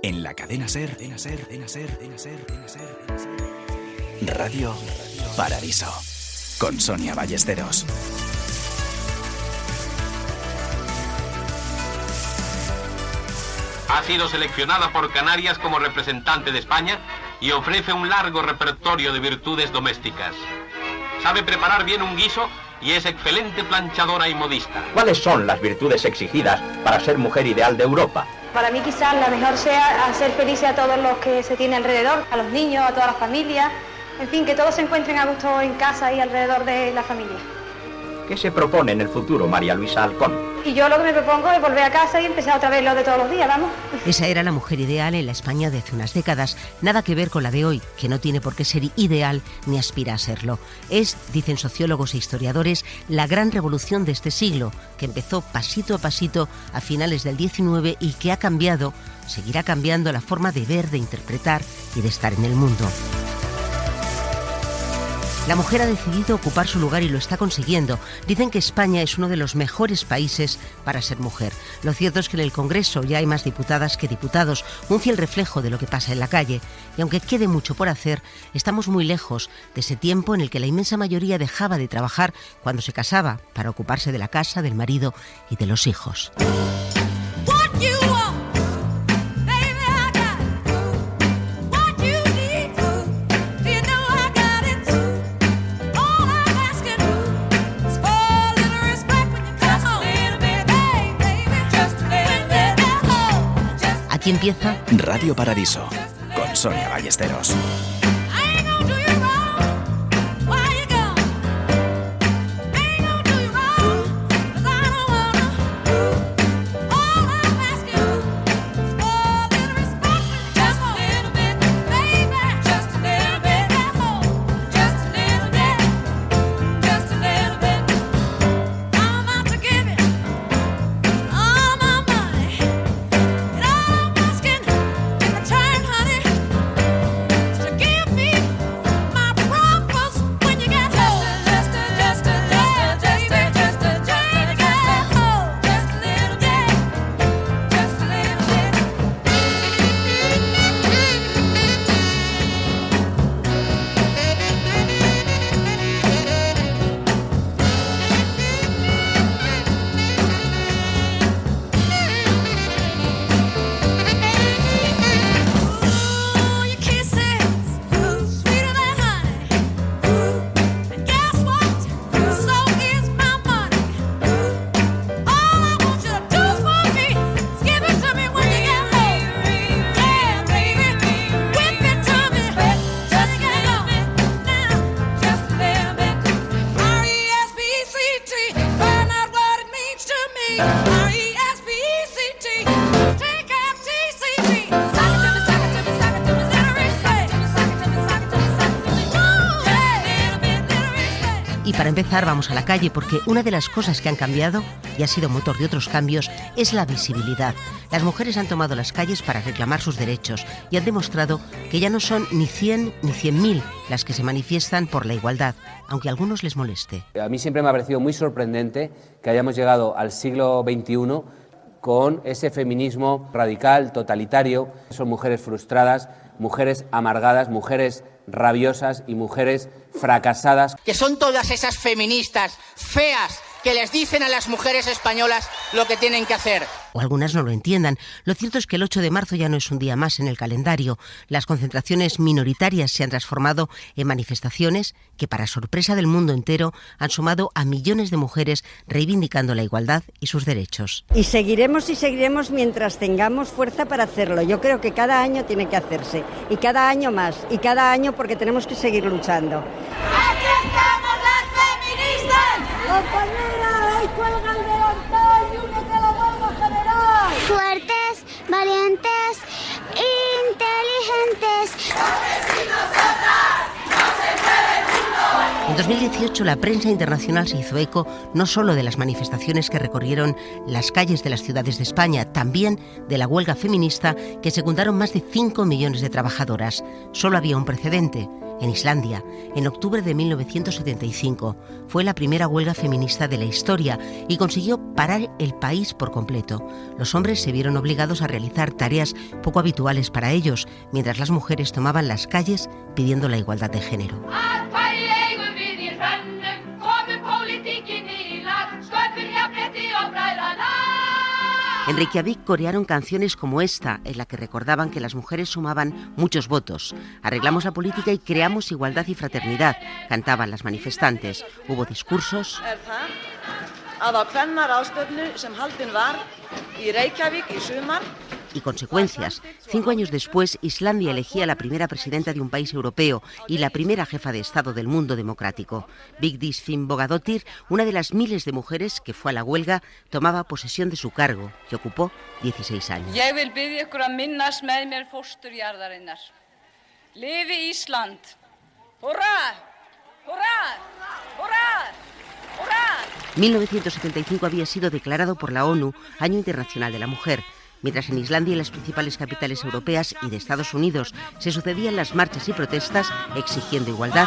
En la cadena SER, Radio Paradiso, con Sonia Ballesteros. Ha sido seleccionada por Canarias como representante de España y ofrece un largo repertorio de virtudes domésticas. Sabe preparar bien un guiso y es excelente planchadora y modista. ¿Cuáles son las virtudes exigidas para ser mujer ideal de Europa? Para mí quizás la mejor sea hacer felices a todos los que se tiene alrededor, a los niños, a todas las familias, en fin, que todos se encuentren a gusto en casa y alrededor de la familia. ¿Qué se propone en el futuro, María Luisa Halcón? Y yo lo que me propongo es volver a casa y empezar otra vez lo de todos los días, vamos. Esa era la mujer ideal en la España de hace unas décadas, nada que ver con la de hoy, que no tiene por qué ser ideal ni aspira a serlo. Es, dicen sociólogos e historiadores, la gran revolución de este siglo, que empezó pasito a pasito a finales del XIX y que ha cambiado, seguirá cambiando la forma de ver, de interpretar y de estar en el mundo. La mujer ha decidido ocupar su lugar y lo está consiguiendo. Dicen que España es uno de los mejores países para ser mujer. Lo cierto es que en el Congreso ya hay más diputadas que diputados, un fiel reflejo de lo que pasa en la calle. Y aunque quede mucho por hacer, estamos muy lejos de ese tiempo en el que la inmensa mayoría dejaba de trabajar cuando se casaba para ocuparse de la casa, del marido y de los hijos. Aquí empieza Radio Paradiso, con Sonia Ballesteros. Para empezar, vamos a la calle porque una de las cosas que han cambiado, y ha sido motor de otros cambios, es la visibilidad. Las mujeres han tomado las calles para reclamar sus derechos y han demostrado que ya no son ni 100 ni 100.000 las que se manifiestan por la igualdad, aunque a algunos les moleste. A mí siempre me ha parecido muy sorprendente que hayamos llegado al siglo XXI con ese feminismo radical, totalitario. Son mujeres frustradas, mujeres amargadas, mujeres rabiosas y mujeres fracasadas. Que son todas esas feministas feas que les dicen a las mujeres españolas lo que tienen que hacer. O algunas no lo entiendan. Lo cierto es que el 8 de marzo ya no es un día más en el calendario. Las concentraciones minoritarias se han transformado en manifestaciones que, para sorpresa del mundo entero, han sumado a millones de mujeres reivindicando la igualdad y sus derechos. Y seguiremos mientras tengamos fuerza para hacerlo. Yo creo que cada año tiene que hacerse. Y cada año más. Y cada año porque tenemos que seguir luchando. ¡Aquí estamos las feministas! ¡Compañera, ahí cuelga el delantal y únete a la huelga general! Fuertes, valientes, inteligentes. En 2018 la prensa internacional se hizo eco no solo de las manifestaciones que recorrieron las calles de las ciudades de España, también de la huelga feminista que secundaron más de 5 millones de trabajadoras. Solo había un precedente. En Islandia, en octubre de 1975, fue la primera huelga feminista de la historia y consiguió parar el país por completo. Los hombres se vieron obligados a realizar tareas poco habituales para ellos, mientras las mujeres tomaban las calles pidiendo la igualdad de género. En Reykjavik corearon canciones como esta, en la que recordaban que las mujeres sumaban muchos votos. Arreglamos la política y creamos igualdad y fraternidad, cantaban las manifestantes. Hubo discursos y consecuencias. 5 años después, Islandia elegía la primera presidenta de un país europeo y la primera jefa de Estado del mundo democrático. Vigdís Finnbogadóttir, una de las miles de mujeres que fue a la huelga, tomaba posesión de su cargo, que ocupó 16 años. Ég vil biðja ykkur að minnast með mér fósturjarðarinnar. Lifi Ísland! Hurra! Hurra! Hurra! 1975 había sido declarado por la ONU Año Internacional de la Mujer. Mientras en Islandia y las principales capitales europeas y de Estados Unidos se sucedían las marchas y protestas exigiendo igualdad,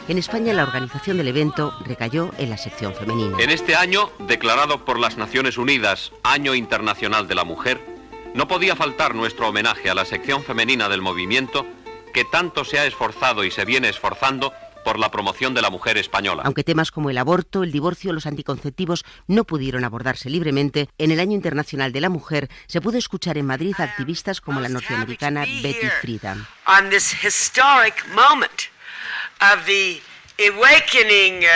en España la organización del evento recayó en la sección femenina. En este año, declarado por las Naciones Unidas Año Internacional de la Mujer, no podía faltar nuestro homenaje a la sección femenina del movimiento que tanto se ha esforzado y se viene esforzando por la promoción de la mujer española. Aunque temas como el aborto, el divorcio o los anticonceptivos no pudieron abordarse libremente, en el Año Internacional de la Mujer se pudo escuchar en Madrid a activistas como la norteamericana Betty Friedan. On this historic moment of the awakening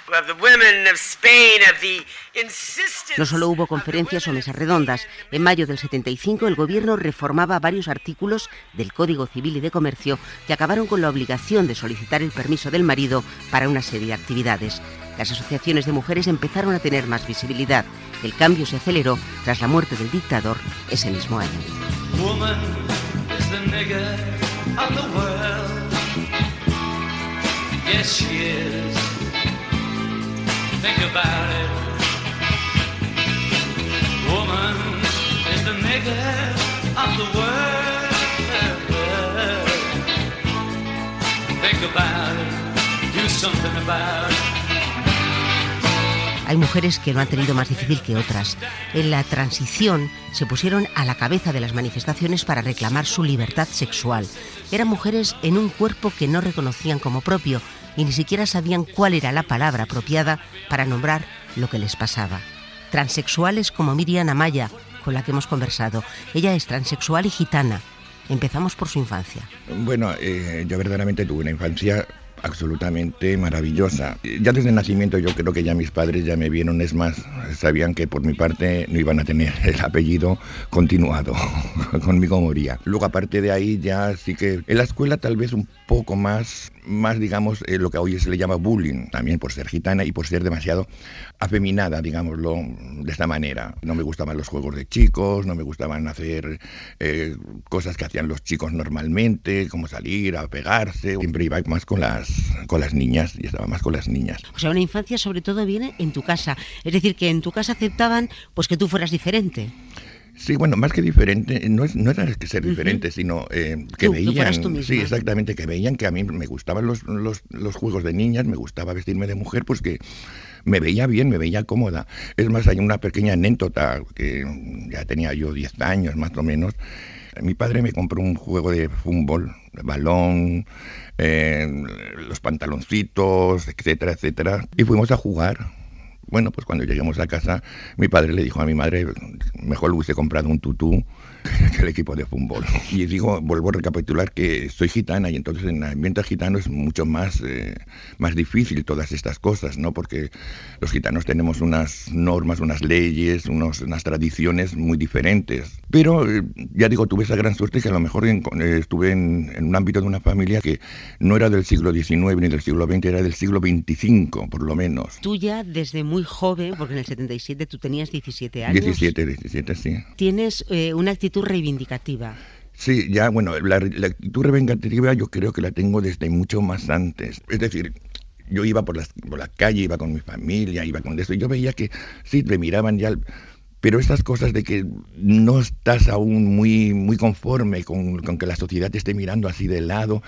of the women of Spain, of the insistence. No solo hubo conferencias o mesas redondas. En mayo del 75 el gobierno reformaba varios artículos del Código Civil y de Comercio que acabaron con la obligación de solicitar el permiso del marido para una serie de actividades. Las asociaciones de mujeres empezaron a tener más visibilidad. El cambio se aceleró tras la muerte del dictador ese mismo año. Woman is the nigger of the world. Yes, she is. Think about it. Woman is the nigger of the world. Think about it. Do something about it. Hay mujeres que lo han tenido más difícil que otras. En la transición se pusieron a la cabeza de las manifestaciones para reclamar su libertad sexual. Eran mujeres en un cuerpo que no reconocían como propio y ni siquiera sabían cuál era la palabra apropiada para nombrar lo que les pasaba. Transexuales como Miriam Amaya, con la que hemos conversado. Ella es transexual y gitana. Empezamos por su infancia. Bueno, yo verdaderamente tuve una infancia absolutamente maravillosa. Ya desde el nacimiento yo creo que ya mis padres ya me vieron, es más, sabían que por mi parte no iban a tener el apellido continuado, conmigo moría. Luego aparte de ahí ya sí que en la escuela tal vez un poco más digamos lo que hoy se le llama bullying, también por ser gitana y por ser demasiado afeminada, digámoslo de esta manera. No me gustaban los juegos de chicos, no me gustaban hacer cosas que hacían los chicos normalmente, como salir a pegarse. Siempre iba más con las niñas y estaba más con las niñas. O sea, una infancia sobre todo viene en tu casa, es decir, que en tu casa aceptaban pues que tú fueras diferente. Sí, bueno, más que diferente, no era que ser diferente, sino que veían, tú misma. Sí, exactamente, que veían que a mí me gustaban los juegos de niñas, me gustaba vestirme de mujer, pues que me veía bien, me veía cómoda. Es más, hay una pequeña anécdota que ya tenía yo 10 años más o menos. Mi padre me compró un juego de fútbol, de balón, los pantaloncitos, etcétera, etcétera, y fuimos a jugar. Bueno, pues cuando lleguemos a casa, mi padre le dijo a mi madre, mejor le hubiese comprado un tutú que el equipo de fútbol. Y digo, vuelvo a recapitular que soy gitana y entonces en el ambiente gitano es mucho más difícil todas estas cosas, ¿no? Porque los gitanos tenemos unas normas, unas leyes, unas tradiciones muy diferentes. Pero, ya digo, tuve esa gran suerte que a lo mejor estuve en un ámbito de una familia que no era del siglo XIX ni del siglo XX, era del siglo XXV, por lo menos. Tú ya desde muy joven, porque en el 77 tú tenías 17 años. 17, sí. Tienes una actitud reivindicativa. Sí, ya, bueno, la actitud reivindicativa yo creo que la tengo desde mucho más antes. Es decir, yo iba por la calle, iba con mi familia, iba con esto, y yo veía que sí, me miraban ya, pero estas cosas de que no estás aún muy conforme con que la sociedad te esté mirando así de lado,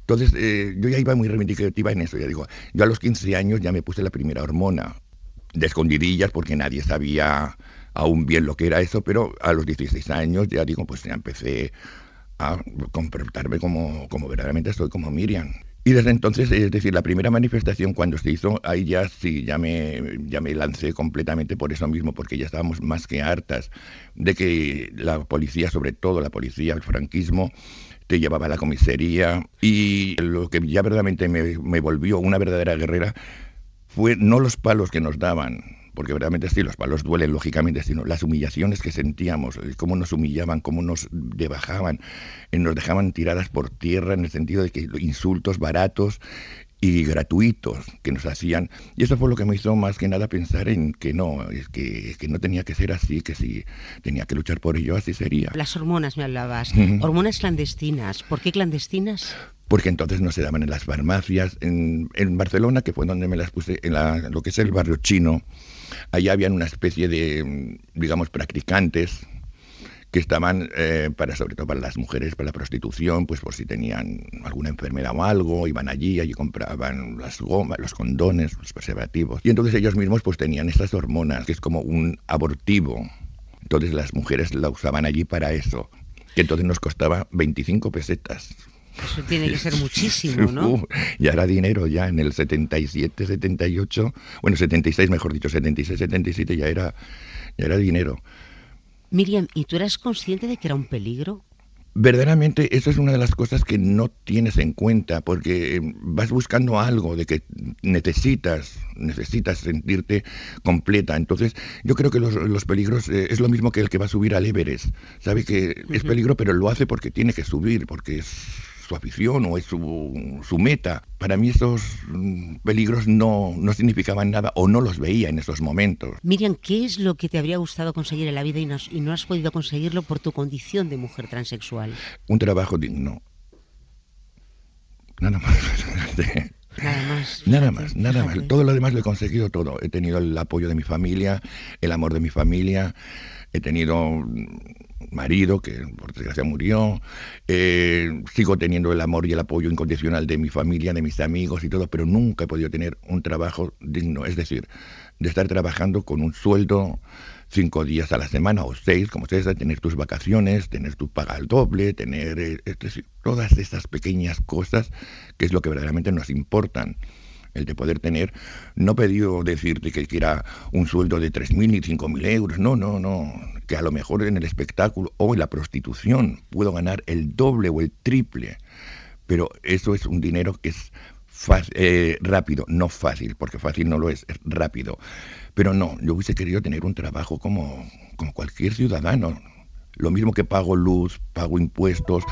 Entonces, yo ya iba muy reivindicativa en eso, ya digo, yo a los 15 años ya me puse la primera hormona, de escondidillas porque nadie sabía aún bien lo que era eso, pero a los 16 años ya digo, pues ya empecé a comportarme como verdaderamente soy, como Miriam. Y desde entonces, es decir, la primera manifestación cuando se hizo, ahí ya sí, ya me lancé completamente por eso mismo, porque ya estábamos más que hartas de que la policía, sobre todo la policía, el franquismo, te llevaba a la comisaría, y lo que ya verdaderamente me volvió una verdadera guerrera fue no los palos que nos daban, porque verdaderamente sí, los palos duelen lógicamente, sino las humillaciones que sentíamos, cómo nos humillaban, cómo nos debajaban, nos dejaban tiradas por tierra en el sentido de que insultos baratos y gratuitos que nos hacían, y eso fue lo que me hizo más que nada pensar en que no, que no tenía que ser así, que si tenía que luchar por ello, así sería. Las hormonas me hablabas, hormonas clandestinas, ¿por qué clandestinas? Porque entonces no se daban en las farmacias, en Barcelona, que fue donde me las puse, en lo que es el barrio chino, allá habían una especie de, digamos, practicantes que estaban sobre todo para las mujeres, para la prostitución, pues por si tenían alguna enfermedad o algo, iban allí compraban las gomas, los condones, los preservativos. Y entonces ellos mismos pues tenían estas hormonas, que es como un abortivo. Entonces las mujeres la usaban allí para eso, que entonces nos costaba 25 pesetas. Eso tiene que ser muchísimo, ¿no? Ya era dinero, ya en el 77, 78, bueno, 76 mejor dicho, 76, 77 ya era dinero. Miriam, ¿y tú eras consciente de que era un peligro? Verdaderamente, eso es una de las cosas que no tienes en cuenta, porque vas buscando algo de que necesitas sentirte completa. Entonces, yo creo que los peligros es lo mismo que el que va a subir al Everest. Sabe que es peligro, pero lo hace porque tiene que subir, porque es su afición o es su meta. Para mí esos peligros no significaban nada o no los veía en esos momentos. Miriam, ¿qué es lo que te habría gustado conseguir en la vida y no has podido conseguirlo por tu condición de mujer transexual? Un trabajo digno. Nada más. Nada más. Todo lo demás lo he conseguido todo. He tenido el apoyo de mi familia, el amor de mi familia, he tenido marido que por desgracia murió, sigo teniendo el amor y el apoyo incondicional de mi familia, de mis amigos y todo, pero nunca he podido tener un trabajo digno, es decir, de estar trabajando con un sueldo 5 días a la semana o 6, como ustedes, tener tus vacaciones, tener tu paga al doble, tener es decir, todas esas pequeñas cosas que es lo que verdaderamente nos importan. El de poder tener, no he pedido decirte que quiera un sueldo de 3.000 ni 5.000 euros, no, que a lo mejor en el espectáculo o en la prostitución puedo ganar el doble o el triple, pero eso es un dinero que es rápido, no fácil, porque fácil no lo es rápido, pero no, yo hubiese querido tener un trabajo como cualquier ciudadano. Lo mismo que pago luz, pago impuestos,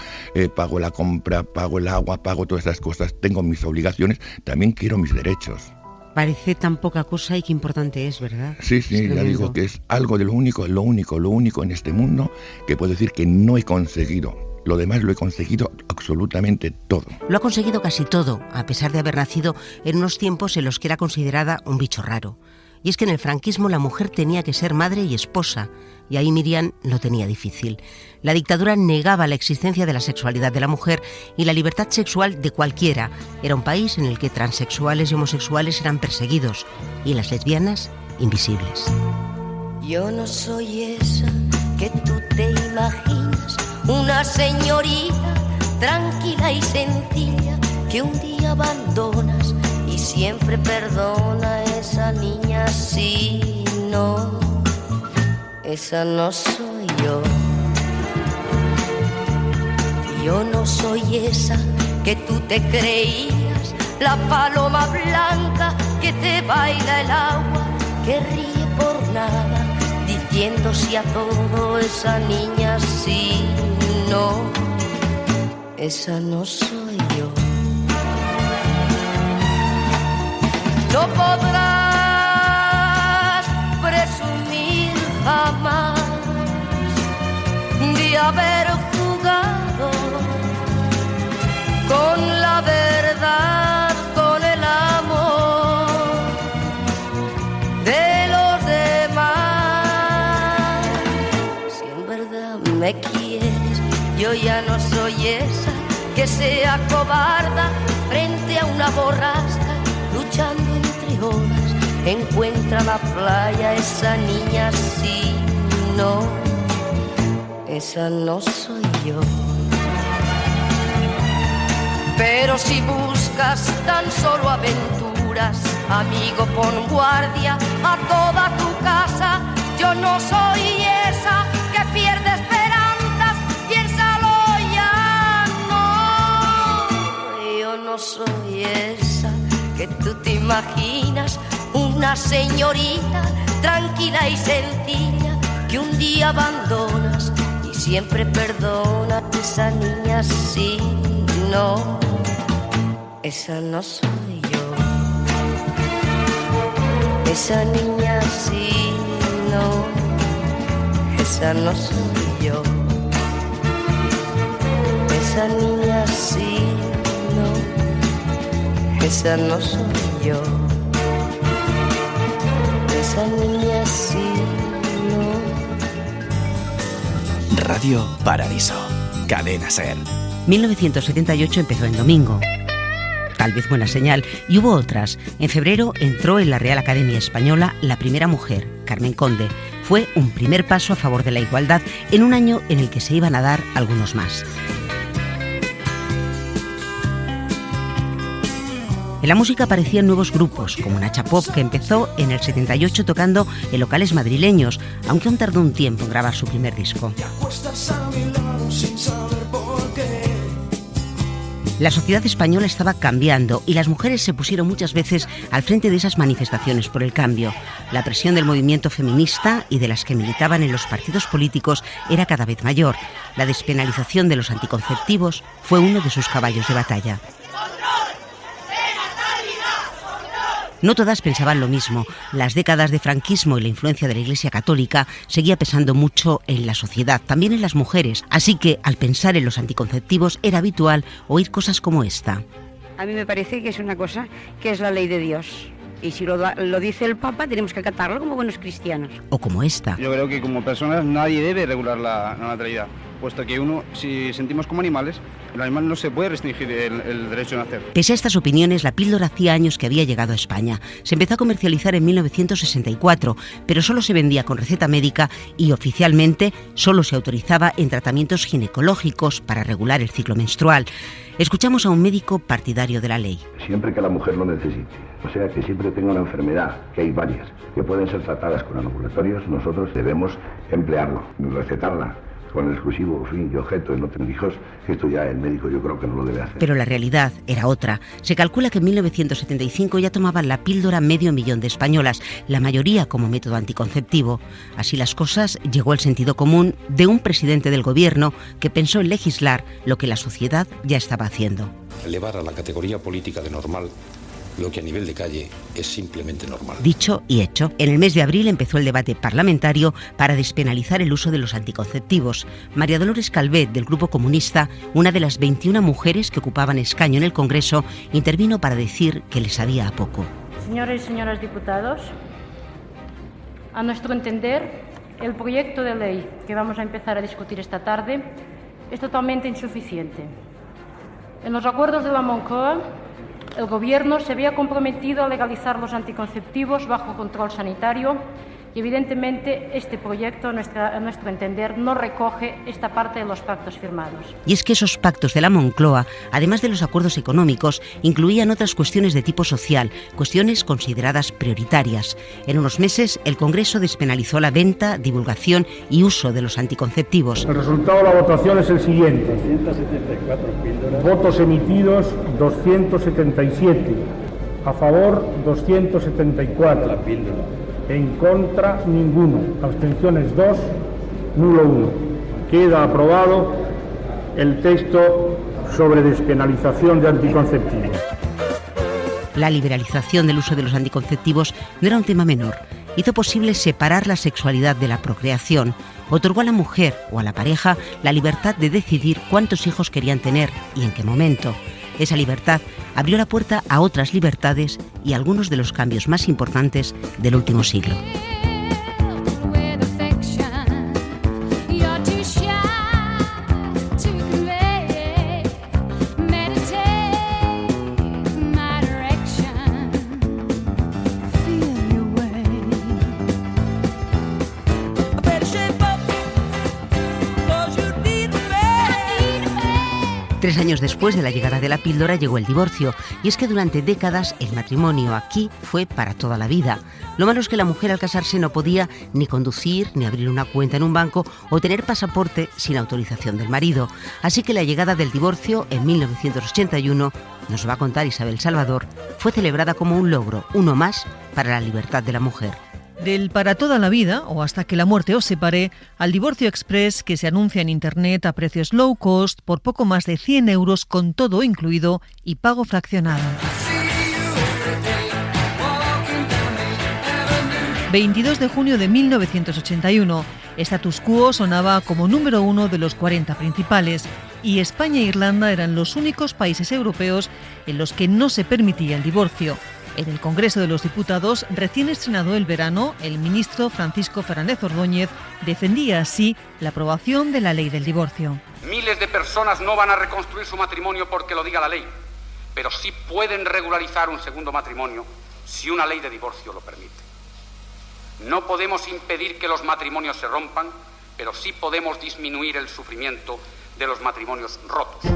pago la compra, pago el agua, pago todas esas cosas, tengo mis obligaciones, también quiero mis derechos. Parece tan poca cosa y qué importante es, ¿verdad? Sí, ya digo que es algo de lo único en este mundo que puedo decir que no he conseguido. Lo demás lo he conseguido absolutamente todo. Lo ha conseguido casi todo, a pesar de haber nacido en unos tiempos en los que era considerada un bicho raro. Y es que en el franquismo la mujer tenía que ser madre y esposa, y ahí Miriam lo tenía difícil. La dictadura negaba la existencia de la sexualidad de la mujer y la libertad sexual de cualquiera. Era un país en el que transexuales y homosexuales eran perseguidos y las lesbianas invisibles. Yo no soy esa que tú te imaginas, una señorita tranquila y sencilla que un día abandonas y siempre perdona a esa niña. Sí, no, esa no soy yo. Yo no soy esa que tú te creías, la paloma blanca que te baila el agua, que ríe por nada, diciendo sí a todo. Esa niña sí, no, esa no soy yo. No podrás presumir jamás de haber jugado con la verdad, con el amor de los demás. Si en verdad me quieres, yo ya no soy esa que se acobarda frente a una borrasca, luchando entre olas, encuentra la playa. Esa niña sí, no, esa no soy yo. Pero si buscas tan solo aventuras, amigo, pon guardia a toda tu casa. Yo no soy esa que pierde esperanzas, piénsalo ya, no. Yo no soy esa que tú te imaginas, una señorita tranquila y sencilla que un día abandonas y siempre perdonas. Esa niña sí, no, esa no soy yo. Esa niña sí, no, esa no soy yo. Esa niña sí, no, esa no soy yo. Esa niña sí, no. Radio Paradiso, Cadena SER. 1978 empezó en domingo. Tal vez buena señal, y hubo otras. En febrero entró en la Real Academia Española la primera mujer, Carmen Conde. Fue un primer paso a favor de la igualdad en un año en el que se iban a dar algunos más. En la música aparecían nuevos grupos, como Nacha Pop, que empezó en el 78 tocando en locales madrileños, aunque aún tardó un tiempo en grabar su primer disco. La sociedad española estaba cambiando y las mujeres se pusieron muchas veces al frente de esas manifestaciones por el cambio. La presión del movimiento feminista y de las que militaban en los partidos políticos era cada vez mayor. La despenalización de los anticonceptivos fue uno de sus caballos de batalla. No todas pensaban lo mismo. Las décadas de franquismo y la influencia de la Iglesia Católica seguía pesando mucho en la sociedad, también en las mujeres. Así que, al pensar en los anticonceptivos, era habitual oír cosas como esta. A mí me parece que es una cosa que es la ley de Dios. Y si lo dice el Papa, tenemos que acatarlo como buenos cristianos. O como esta. Yo creo que como personas nadie debe regular la natalidad, puesto que uno, si sentimos como animales, el animal no se puede restringir el derecho de nacer. Pese a estas opiniones, la píldora hacía años que había llegado a España. Se empezó a comercializar en 1964, pero solo se vendía con receta médica y oficialmente solo se autorizaba en tratamientos ginecológicos para regular el ciclo menstrual. Escuchamos a un médico partidario de la ley. Siempre que la mujer lo necesite, o sea, que siempre tenga una enfermedad, que hay varias, que pueden ser tratadas con anovulatorios, nosotros debemos emplearlo, recetarla con el exclusivo fin y objeto de no tener hijos. Esto ya el médico yo creo que no lo debe hacer. Pero la realidad era otra. Se calcula que en 1975 ya tomaban la píldora 500.000 de españolas, la mayoría como método anticonceptivo. Así las cosas, llegó el sentido común de un presidente del gobierno que pensó en legislar lo que la sociedad ya estaba haciendo. Elevar a la categoría política de normal lo que a nivel de calle es simplemente normal. Dicho y hecho, en el mes de abril empezó el debate parlamentario para despenalizar el uso de los anticonceptivos. María Dolores Calvet, del Grupo Comunista, una de las 21 mujeres que ocupaban escaño en el Congreso, intervino para decir que les sabía a poco. Señores y señoras diputados, a nuestro entender, el proyecto de ley que vamos a empezar a discutir esta tarde es totalmente insuficiente. En los acuerdos de la Moncloa, el Gobierno se había comprometido a legalizar los anticonceptivos bajo control sanitario y, evidentemente, este proyecto, a nuestro entender, no recoge esta parte de los pactos firmados. Y es que esos pactos de la Moncloa, además de los acuerdos económicos, incluían otras cuestiones de tipo social, cuestiones consideradas prioritarias. En unos meses, el Congreso despenalizó la venta, divulgación y uso de los anticonceptivos. El resultado de la votación es el siguiente. 274 píldoras. Votos emitidos, 277. A favor, 274. La píldora. En contra, ninguno. Abstenciones 2, nulo 1. Queda aprobado el texto sobre despenalización de anticonceptivos. La liberalización del uso de los anticonceptivos no era un tema menor. Hizo posible separar la sexualidad de la procreación. Otorgó a la mujer o a la pareja la libertad de decidir cuántos hijos querían tener y en qué momento. Esa libertad abrió la puerta a otras libertades y algunos de los cambios más importantes del último siglo. 3 años después de la llegada de la píldora llegó el divorcio, y es que durante décadas el matrimonio aquí fue para toda la vida. Lo malo es que la mujer al casarse no podía ni conducir, ni abrir una cuenta en un banco o tener pasaporte sin autorización del marido. Así que la llegada del divorcio en 1981, nos va a contar Isabel Salvador, fue celebrada como un logro, uno más para la libertad de la mujer. Del para toda la vida, o hasta que la muerte os separe, al divorcio express que se anuncia en Internet a precios low cost por poco más de 100 euros con todo incluido y pago fraccionado. 22 de junio de 1981, Status Quo sonaba como número 1 de los 40 principales y España e Irlanda eran los únicos países europeos en los que no se permitía el divorcio. En el Congreso de los Diputados, recién estrenado el verano, el ministro Francisco Fernández Ordóñez defendía así la aprobación de la ley del divorcio. Miles de personas no van a reconstruir su matrimonio porque lo diga la ley, pero sí pueden regularizar un segundo matrimonio si una ley de divorcio lo permite. No podemos impedir que los matrimonios se rompan, pero sí podemos disminuir el sufrimiento de los matrimonios rotos.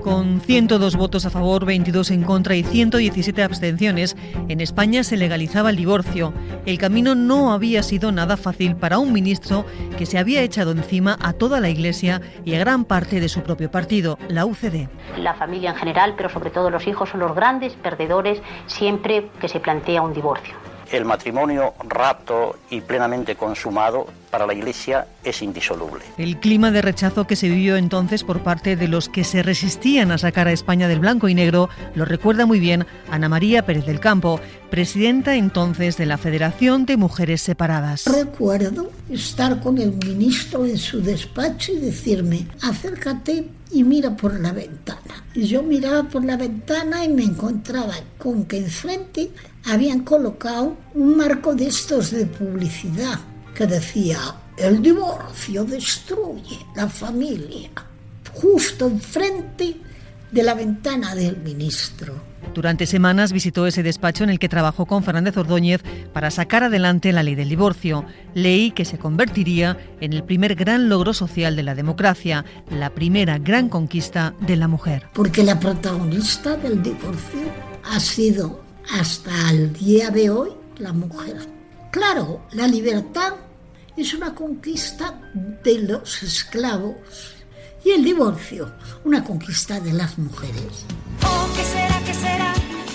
Con 102 votos a favor, 22 en contra y 117 abstenciones, en España se legalizaba el divorcio. El camino no había sido nada fácil para un ministro que se había echado encima a toda la Iglesia y a gran parte de su propio partido, la UCD. La familia en general, pero sobre todo los hijos, son los grandes perdedores siempre que se plantea un divorcio. El matrimonio rapto y plenamente consumado para la Iglesia es indisoluble. El clima de rechazo que se vivió entonces por parte de los que se resistían a sacar a España del blanco y negro lo recuerda muy bien Ana María Pérez del Campo, presidenta entonces de la Federación de Mujeres Separadas. Recuerdo estar con el ministro en su despacho y decirme: acércate y mira por la ventana. Y yo miraba por la ventana y me encontraba con que enfrente habían colocado un marco de estos de publicidad que decía: el divorcio destruye la familia, justo enfrente de la ventana del ministro. Durante semanas visitó ese despacho en el que trabajó con Fernández Ordóñez para sacar adelante la ley del divorcio, ley que se convertiría en el primer gran logro social de la democracia, la primera gran conquista de la mujer. Porque la protagonista del divorcio ha sido hasta el día de hoy la mujer. Claro, la libertad es una conquista de los esclavos y el divorcio una conquista de las mujeres. Oh, ¿qué será,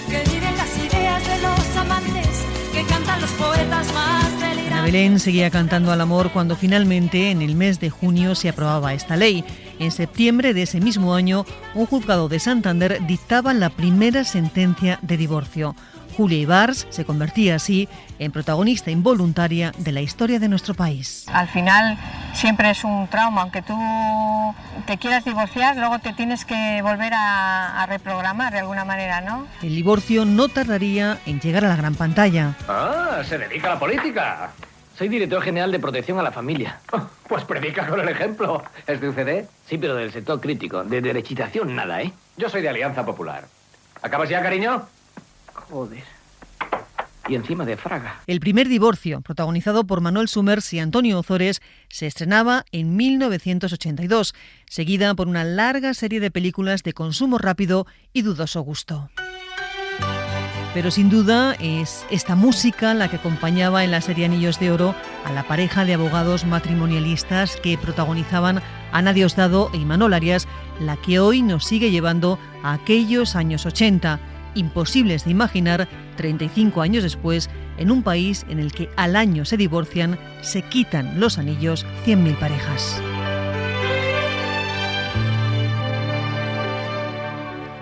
que viven las ideas de los amantes, que cantan los poetas más delirantes? Ana Belén seguía cantando al amor cuando finalmente en el mes de junio se aprobaba esta ley. En septiembre de ese mismo año, un juzgado de Santander dictaba la primera sentencia de divorcio. Julia Ibars se convertía así en protagonista involuntaria de la historia de nuestro país. Al final siempre es un trauma, aunque tú te quieras divorciar, luego te tienes que volver a reprogramar de alguna manera, ¿no? El divorcio no tardaría en llegar a la gran pantalla. Ah, se dedica a la política. Soy director general de protección a la familia. Pues predica con el ejemplo. ¿Es de UCD? Sí, pero del sector crítico. De derechitación nada, ¿eh? Yo soy de Alianza Popular. ¿Acabas ya, cariño? Joder. Y encima de Fraga. El primer divorcio, protagonizado por Manuel Sumers y Antonio Ozores, se estrenaba en 1982, seguida por una larga serie de películas de consumo rápido y dudoso gusto. Pero sin duda es esta música la que acompañaba en la serie Anillos de Oro a la pareja de abogados matrimonialistas que protagonizaban Ana Diosdado e Imanol Arias, la que hoy nos sigue llevando a aquellos años 80, imposibles de imaginar 35 años después, en un país en el que al año se divorcian, se quitan los anillos 100.000 parejas.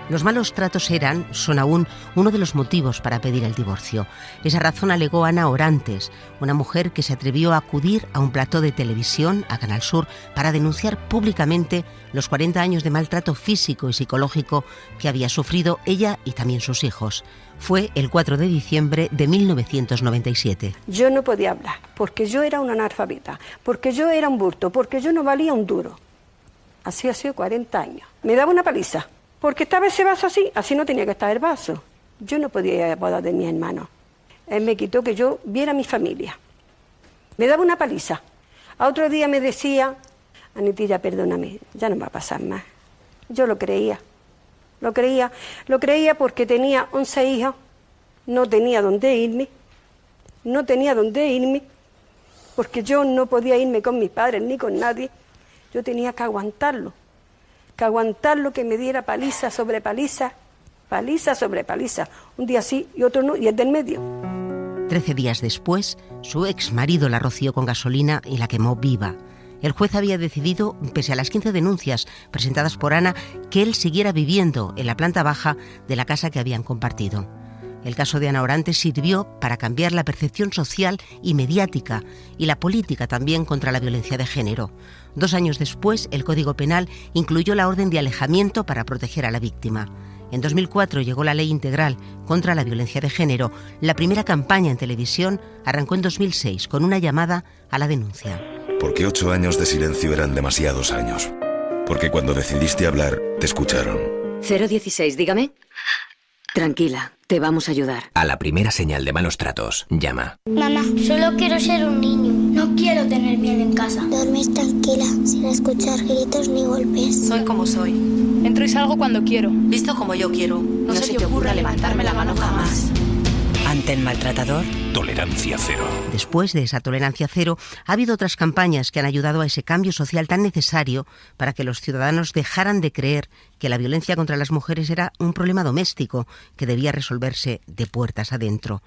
Los malos tratos son aún uno de los motivos para pedir el divorcio. Esa razón alegó Ana Orantes, una mujer que se atrevió a acudir a un plató de televisión, a Canal Sur, para denunciar públicamente los 40 años de maltrato físico y psicológico que había sufrido ella y también sus hijos. Fue el 4 de diciembre de 1997. Yo no podía hablar, porque yo era una analfabeta, porque yo era un bulto, porque yo no valía un duro. Así ha sido 40 años. Me daba una paliza. Porque estaba ese vaso así no tenía que estar el vaso. Yo no podía ir a la boda de mi hermano. Él me quitó que yo viera a mi familia. Me daba una paliza. A otro día me decía: Anitilla, perdóname, ya no va a pasar más. Yo lo creía porque tenía 11 hijos, no tenía dónde irme, porque yo no podía irme con mis padres ni con nadie, yo tenía que aguantarlo, que me diera paliza sobre paliza, un día sí y otro no, y es del medio. 13 días después, su ex marido la roció con gasolina y la quemó viva. El juez había decidido, pese a las 15 denuncias presentadas por Ana, que él siguiera viviendo en la planta baja de la casa que habían compartido. El caso de Ana Orantes sirvió para cambiar la percepción social y mediática y la política también contra la violencia de género. 2 años después, el Código Penal incluyó la orden de alejamiento para proteger a la víctima. En 2004 llegó la Ley Integral contra la Violencia de Género. La primera campaña en televisión arrancó en 2006 con una llamada a la denuncia. Porque 8 años de silencio eran demasiados años. Porque cuando decidiste hablar, te escucharon. 016, dígame. Tranquila, te vamos a ayudar. A la primera señal de malos tratos, llama. Mamá, solo quiero ser un niño. No quiero tener miedo en casa. Dormir tranquila, sin escuchar gritos ni golpes. Soy como soy. Entro y salgo cuando quiero. Visto como yo quiero. No se te ocurra levantarme la mano jamás. Ante el maltratador, tolerancia cero. Después de esa tolerancia cero, ha habido otras campañas que han ayudado a ese cambio social tan necesario para que los ciudadanos dejaran de creer que la violencia contra las mujeres era un problema doméstico que debía resolverse de puertas adentro.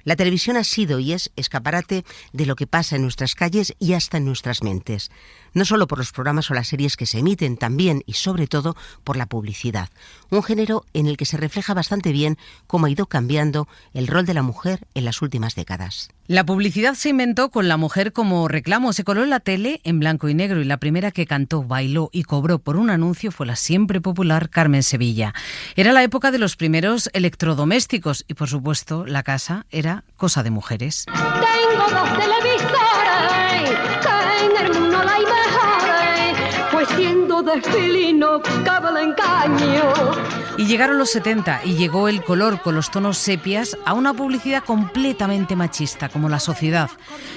La televisión ha sido y es escaparate de lo que pasa en nuestras calles y hasta en nuestras mentes. No solo por los programas o las series que se emiten, también y sobre todo por la publicidad. Un género en el que se refleja bastante bien cómo ha ido cambiando el rol de la mujer en las últimas décadas. La publicidad se inventó con la mujer como reclamo. Se coló en la tele en blanco y negro y la primera que cantó, bailó y cobró por un anuncio fue la siempre popular Carmen Sevilla. Era la época de los primeros electrodomésticos y, por supuesto, la casa era cosa de mujeres. Tengo 2 televisores, que en el mundo no hay mejores, pues siendo de filino cabe el engaño. Y llegaron los 70 y llegó el color con los tonos sepias a una publicidad completamente machista, como La Sociedad.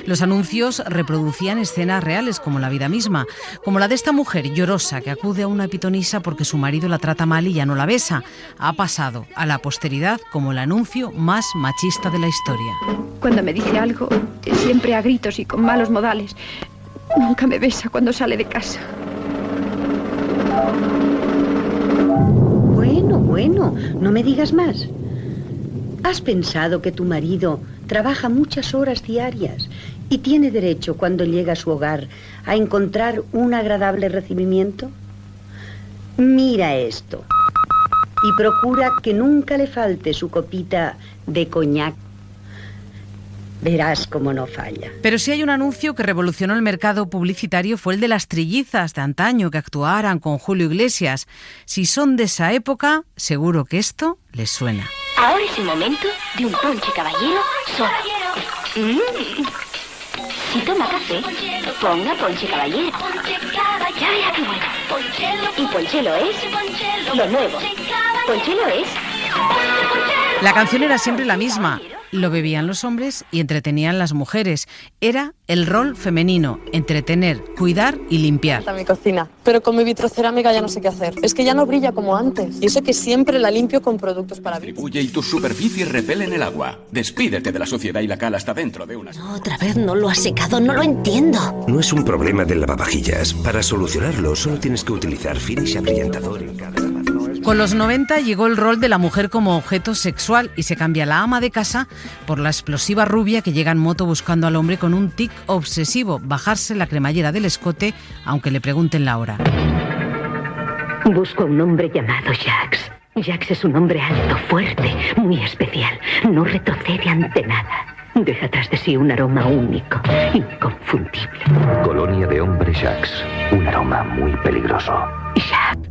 Los anuncios reproducían escenas reales como la vida misma, como la de esta mujer llorosa que acude a una pitonisa porque su marido la trata mal y ya no la besa. Ha pasado a la posteridad como el anuncio más machista de la historia. Cuando me dice algo, siempre a gritos y con malos modales. Nunca me besa cuando sale de casa. Bueno, no me digas más. ¿Has pensado que tu marido trabaja muchas horas diarias y tiene derecho cuando llega a su hogar a encontrar un agradable recibimiento? Mira esto y procura que nunca le falte su copita de coñac. Verás cómo no falla. Pero si hay un anuncio que revolucionó el mercado publicitario fue el de las trillizas de antaño que actuaran con Julio Iglesias. Si son de esa época, seguro que esto les suena. Ahora es el momento de un ponche caballero solo. Si toma café, ponga ponche caballero. Ya verá qué bueno. Y ponchelo es lo nuevo. Ponchelo es... La canción era siempre la misma. Lo bebían los hombres y entretenían las mujeres. Era el rol femenino, entretener, cuidar y limpiar. Mi cocina, pero con mi vitrocerámica ya no sé qué hacer. Es que ya no brilla como antes. Y eso que siempre la limpio con productos para vidrio. Distribuye y tus superficies repelen el agua. Despídete de la suciedad y la cal hasta dentro de unas... No, otra vez no lo has secado, no lo entiendo. No es un problema del lavavajillas. Para solucionarlo solo tienes que utilizar finish abrillantador en cada... Con los 90 llegó el rol de la mujer como objeto sexual y se cambia la ama de casa por la explosiva rubia que llega en moto buscando al hombre con un tic obsesivo, bajarse la cremallera del escote aunque le pregunten la hora. Busco a un hombre llamado Jacques. Jacques es un hombre alto, fuerte, muy especial. No retrocede ante nada. Deja tras de sí un aroma único, inconfundible. Colonia de hombres Jacques. Un aroma muy peligroso.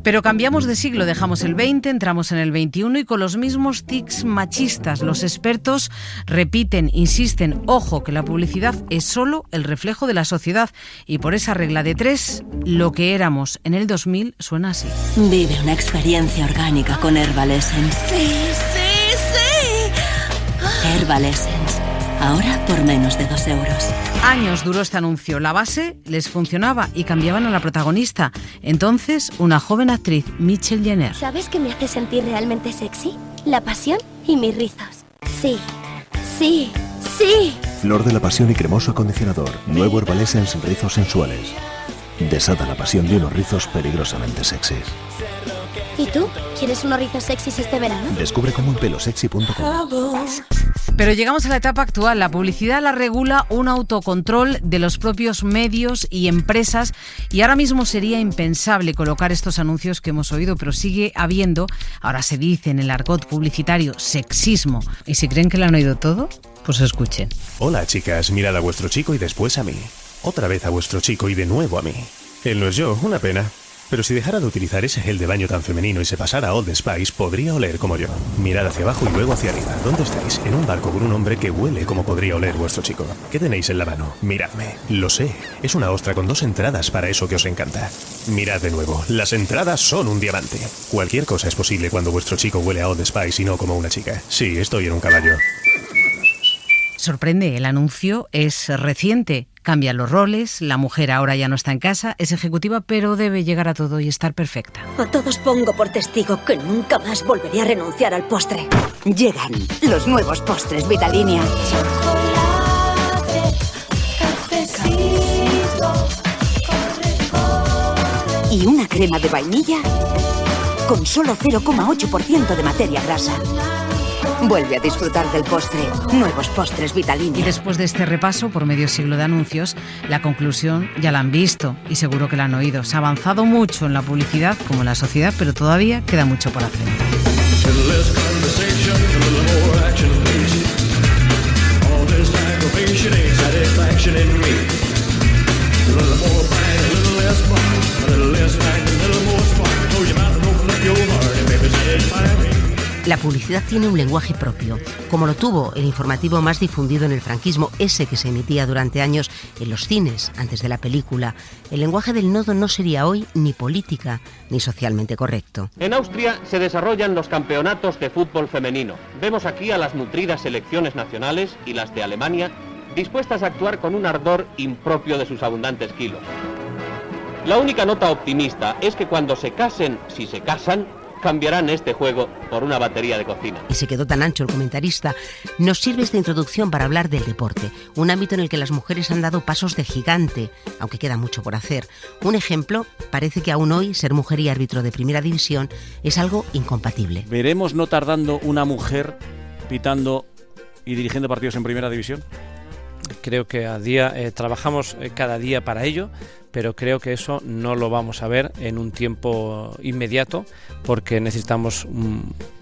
Pero cambiamos de siglo, dejamos el 20, entramos en el 21 y con los mismos tics machistas. Los expertos repiten, insisten, ojo, que la publicidad es solo el reflejo de la sociedad y por esa regla de 3, lo que éramos en el 2000 suena así. Vive una experiencia orgánica con Herbal Essence. Sí. Herbal Essence. Ahora por menos de 2 euros. Años duró este anuncio. La base les funcionaba y cambiaban a la protagonista. Entonces, una joven actriz, Michelle Jenner. ¿Sabes qué me hace sentir realmente sexy? La pasión y mis rizos. Sí, sí, sí. Flor de la pasión y cremoso acondicionador. Nuevo Herbal Essence en rizos sensuales. Desata la pasión de unos rizos peligrosamente sexys. ¿Y tú? ¿Quieres unos rizos sexys este verano? Descubre cómo en pelosexy.com. Pero llegamos a la etapa actual. La publicidad la regula un autocontrol de los propios medios y empresas, y ahora mismo sería impensable colocar estos anuncios que hemos oído, pero sigue habiendo, ahora se dice en el argot publicitario, sexismo. Y si creen que lo han oído todo, pues escuchen. Hola chicas, mirad a vuestro chico y después a mí. Otra vez a vuestro chico y de nuevo a mí. Él no es yo, una pena. Pero si dejara de utilizar ese gel de baño tan femenino y se pasara a Old Spice, podría oler como yo. Mirad hacia abajo y luego hacia arriba. ¿Dónde estáis? En un barco con un hombre que huele como podría oler vuestro chico. ¿Qué tenéis en la mano? Miradme. Lo sé. Es una ostra con 2 entradas para eso que os encanta. Mirad de nuevo. Las entradas son un diamante. Cualquier cosa es posible cuando vuestro chico huele a Old Spice y no como una chica. Sí, estoy en un caballo. Sorprende, el anuncio es reciente. Cambian los roles, la mujer ahora ya no está en casa, es ejecutiva, pero debe llegar a todo y estar perfecta. A todos pongo por testigo que nunca más volveré a renunciar al postre. Llegan los nuevos postres Vitalinea. Y una crema de vainilla con solo 0,8% de materia grasa. Vuelve a disfrutar del postre. Nuevos postres Vitalinea. Y después de este repaso por medio siglo de anuncios, la conclusión ya la han visto y seguro que la han oído. Se ha avanzado mucho en la publicidad como en la sociedad, pero todavía queda mucho por hacer. La publicidad tiene un lenguaje propio, como lo tuvo el informativo más difundido en el franquismo, ese que se emitía durante años en los cines, antes de la película. El lenguaje del nodo no sería hoy ni política ni socialmente correcto. En Austria se desarrollan los campeonatos de fútbol femenino. Vemos aquí a las nutridas selecciones nacionales y las de Alemania, dispuestas a actuar con un ardor impropio de sus abundantes kilos. La única nota optimista es que cuando se casen, si se casan, cambiarán este juego por una batería de cocina. Y se quedó tan ancho el comentarista. Nos sirve esta introducción para hablar del deporte, un ámbito en el que las mujeres han dado pasos de gigante, aunque queda mucho por hacer. Un ejemplo, parece que aún hoy ser mujer y árbitro de primera división es algo incompatible. ¿Veremos no tardando una mujer pitando y dirigiendo partidos en primera división? Creo que trabajamos cada día para ello, pero creo que eso no lo vamos a ver en un tiempo inmediato, porque necesitamos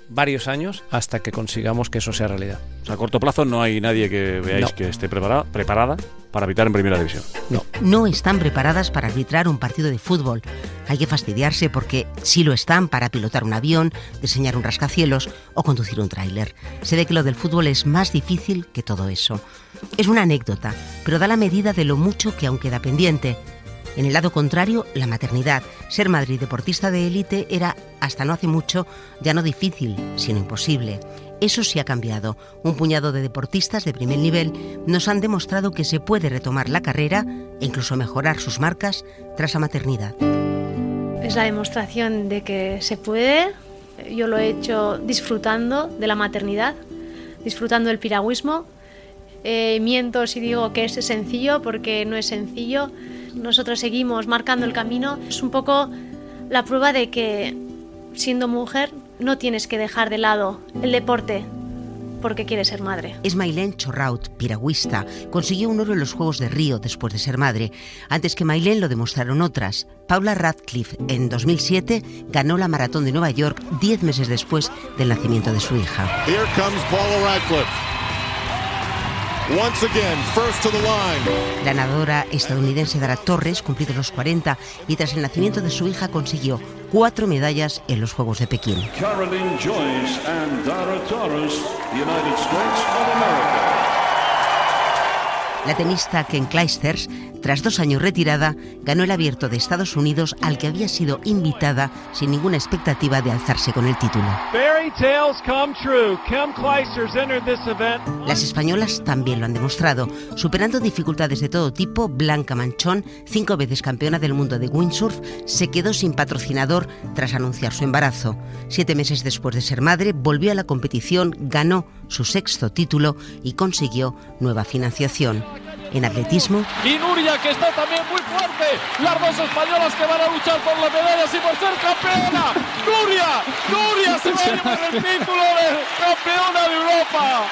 varios años hasta que consigamos que eso sea realidad. O sea, a corto plazo no hay nadie que veáis que esté preparada para arbitrar en primera división. No están preparadas para arbitrar un partido de fútbol. Hay que fastidiarse porque sí lo están para pilotar un avión, diseñar un rascacielos o conducir un tráiler. Se ve que lo del fútbol es más difícil que todo eso. Es una anécdota, pero da la medida de lo mucho que aún queda pendiente. En el lado contrario, la maternidad. Ser madre y deportista de élite era, hasta no hace mucho, ya no difícil, sino imposible. Eso sí ha cambiado. Un puñado de deportistas de primer nivel nos han demostrado que se puede retomar la carrera e incluso mejorar sus marcas tras la maternidad. Es la demostración de que se puede. Yo lo he hecho disfrutando de la maternidad, disfrutando del piragüismo. Miento si digo que es sencillo, porque no es sencillo. Nosotros seguimos marcando el camino. Es un poco la prueba de que, siendo mujer, no tienes que dejar de lado el deporte porque quieres ser madre. Es Mailén Chorraut, piragüista. Consiguió un oro en los Juegos de Río después de ser madre. Antes que Mailén lo demostraron otras. Paula Radcliffe, en 2007, ganó la maratón de Nueva York 10 meses después del nacimiento de su hija. Here comes Paula Radcliffe. Once again, first to the line. La nadadora estadounidense Dara Torres, cumplidos los 40, y tras el nacimiento de su hija consiguió 4 medallas en los Juegos de Pekín. Caroline Joyce and Dara Torres, United States of America. La tenista Ken Clijsters, tras 2 años retirada, ganó el Abierto de Estados Unidos, al que había sido invitada sin ninguna expectativa de alzarse con el título. Las españolas también lo han demostrado, superando dificultades de todo tipo. Blanca Manchón, 5 veces campeona del mundo de windsurf, se quedó sin patrocinador tras anunciar su embarazo. 7 meses después de ser madre, volvió a la competición, ganó su 6º título y consiguió nueva financiación. En atletismo... Y Nuria, que está también muy fuerte. Las dos españolas que van a luchar por las medallas y por ser campeona. Nuria se va a llevar el título de campeona de Europa.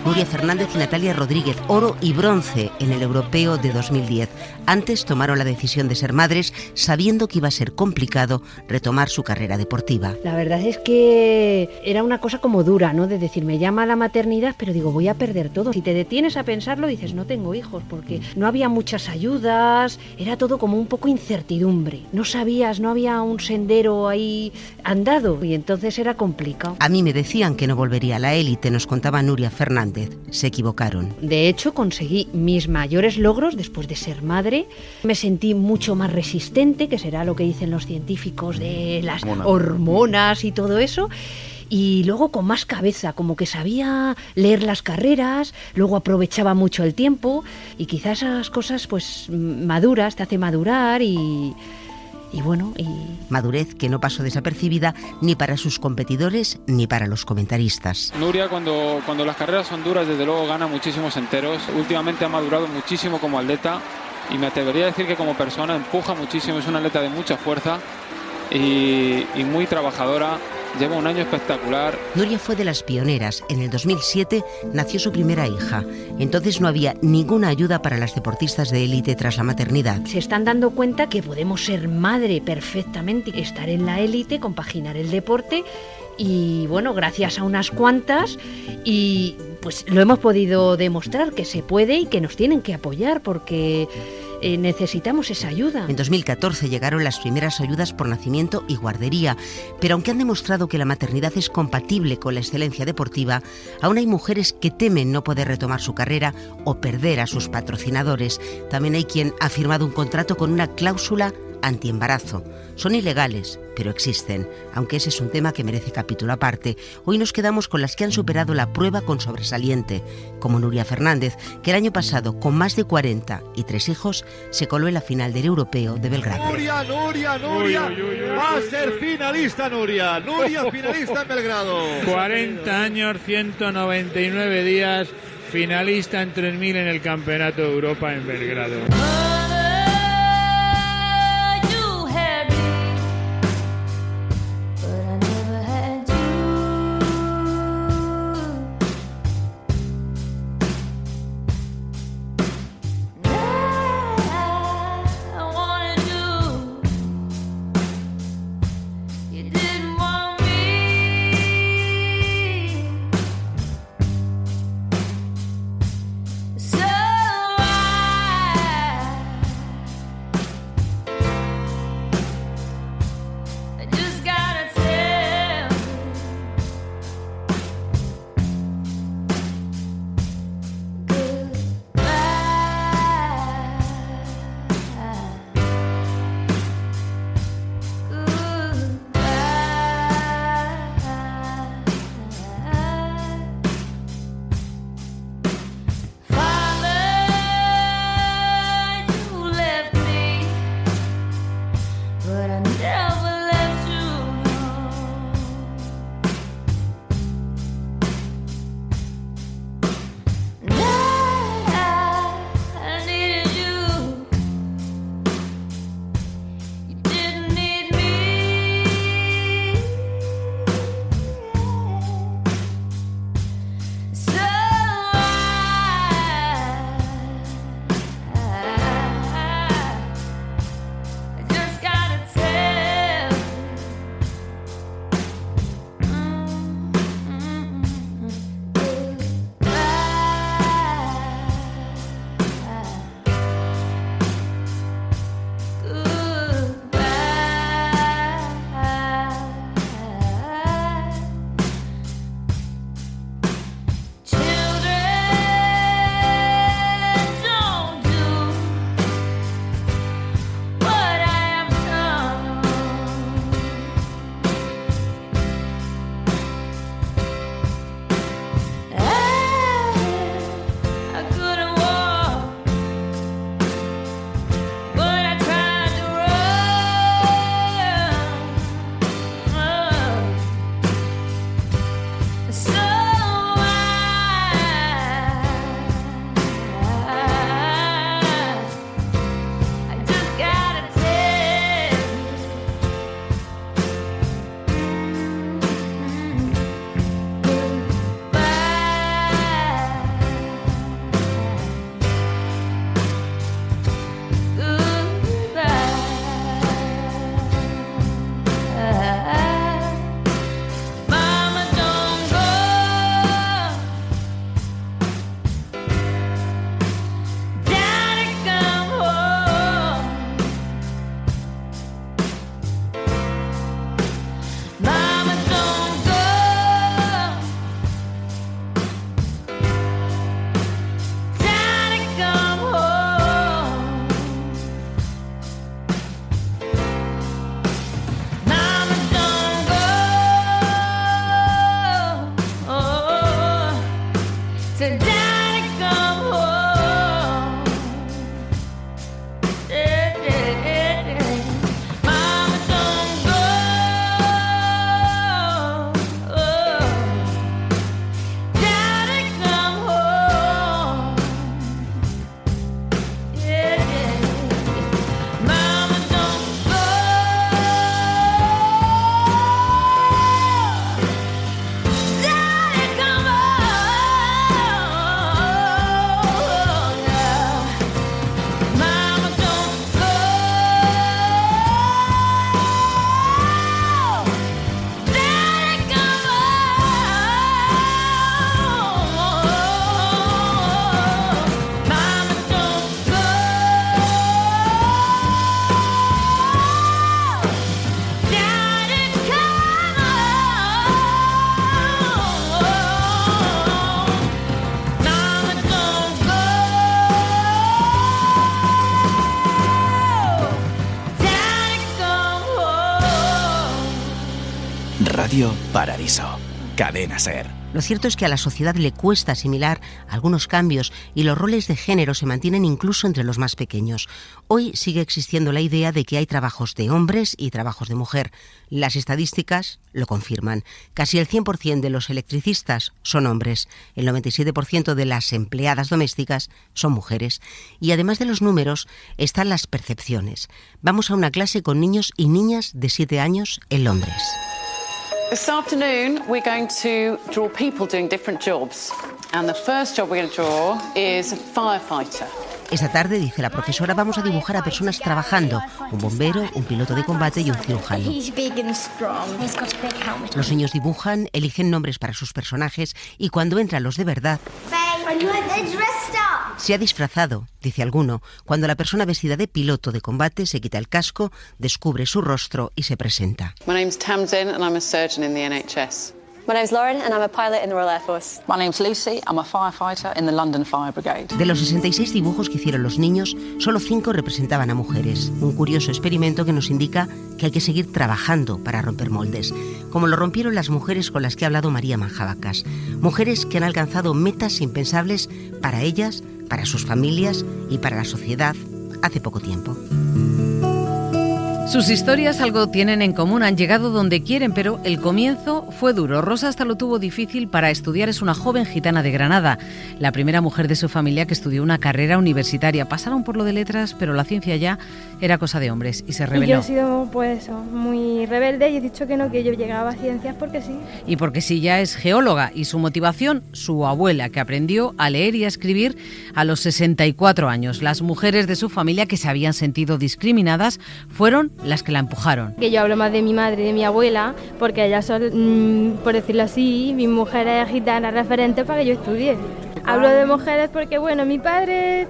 Nuria Fernández y Natalia Rodríguez, oro y bronce en el europeo de 2010. Antes tomaron la decisión de ser madres, sabiendo que iba a ser complicado retomar su carrera deportiva. La verdad es que era una cosa como dura, ¿no? De decir, me llama la maternidad, pero digo, voy a perder todo. Si te detienes a pensarlo, dices, no tengo hijos, porque no había muchas ayudas, era todo como un poco incertidumbre. No sabías, no había un sendero ahí andado, y entonces era complicado. A mí me decían que no volvería a la élite, nos contaba Nuria Fernández. Se equivocaron. De hecho, conseguí mis mayores logros después de ser madre. Me sentí mucho más resistente, que será lo que dicen los científicos de las hormonas y todo eso. Y luego con más cabeza, como que sabía leer las carreras, luego aprovechaba mucho el tiempo y quizás esas cosas pues maduras, te hace madurar y bueno, madurez que no pasó desapercibida ni para sus competidores ni para los comentaristas. Nuria, cuando las carreras son duras, desde luego gana muchísimos enteros. Últimamente ha madurado muchísimo como atleta y me atrevería a decir que como persona empuja muchísimo. Es una atleta de mucha fuerza y muy trabajadora. Lleva un año espectacular. Nuria fue de las pioneras. En el 2007 nació su primera hija. Entonces no había ninguna ayuda para las deportistas de élite tras la maternidad. Se están dando cuenta que podemos ser madre perfectamente, estar en la élite, compaginar el deporte y bueno, gracias a unas cuantas y pues lo hemos podido demostrar que se puede y que nos tienen que apoyar porque necesitamos esa ayuda. En 2014 llegaron las primeras ayudas por nacimiento y guardería, pero aunque han demostrado que la maternidad es compatible con la excelencia deportiva, aún hay mujeres que temen no poder retomar su carrera o perder a sus patrocinadores. También hay quien ha firmado un contrato con una cláusula antiembarazo. Son ilegales, pero existen, aunque ese es un tema que merece capítulo aparte. Hoy nos quedamos con las que han superado la prueba con sobresaliente, como Nuria Fernández, que el año pasado, con más de 40 y 3 hijos, se coló en la final del Europeo de Belgrado. Nuria, va a ser finalista Nuria finalista en Belgrado. 40 años, 199 días, finalista en 3000 en el Campeonato de Europa en Belgrado. Radio Paradiso. Cadena SER. Lo cierto es que a la sociedad le cuesta asimilar algunos cambios y los roles de género se mantienen incluso entre los más pequeños. Hoy sigue existiendo la idea de que hay trabajos de hombres y trabajos de mujer. Las estadísticas lo confirman. Casi el 100% de los electricistas son hombres. El 97% de las empleadas domésticas son mujeres. Y además de los números, están las percepciones. Vamos a una clase con niños y niñas de 7 años en Londres. This afternoon, we're going to draw people doing different jobs. And the first job we're going to draw is a firefighter. Esta tarde, dice la profesora, vamos a dibujar a personas trabajando. Un bombero, un piloto de combate y un cirujano. Los niños dibujan, eligen nombres para sus personajes y cuando entran los de verdad... Se ha disfrazado, dice alguno, cuando la persona vestida de piloto de combate se quita el casco, descubre su rostro y se presenta. My name's Tamsin and I'm a surgeon in the NHS. My name's Lauren and I'm a pilot in the Royal Air Force. My name's Lucy, I'm a firefighter in the London Fire Brigade. De los 66 dibujos que hicieron los niños, solo 5 representaban a mujeres. Un curioso experimento que nos indica que hay que seguir trabajando para romper moldes, como lo rompieron las mujeres con las que ha hablado María Manjabacas. Mujeres que han alcanzado metas impensables para ellas, para sus familias y para la sociedad hace poco tiempo. Sus historias algo tienen en común, han llegado donde quieren, pero el comienzo fue duro. Rosa hasta lo tuvo difícil para estudiar, es una joven gitana de Granada, la primera mujer de su familia que estudió una carrera universitaria. Pasaron por lo de letras, pero la ciencia ya era cosa de hombres y se rebeló. Y yo he sido muy rebelde y he dicho que no, que yo llegaba a ciencias porque sí. Y porque sí, ya es geóloga y su motivación, su abuela, que aprendió a leer y a escribir a los 64 años. Las mujeres de su familia que se habían sentido discriminadas fueron las que la empujaron. Que yo hablo más de mi madre y de mi abuela, porque ellas son, por decirlo así, mis mujeres gitanas referentes para que yo estudie. Hablo de mujeres porque, bueno, mi padre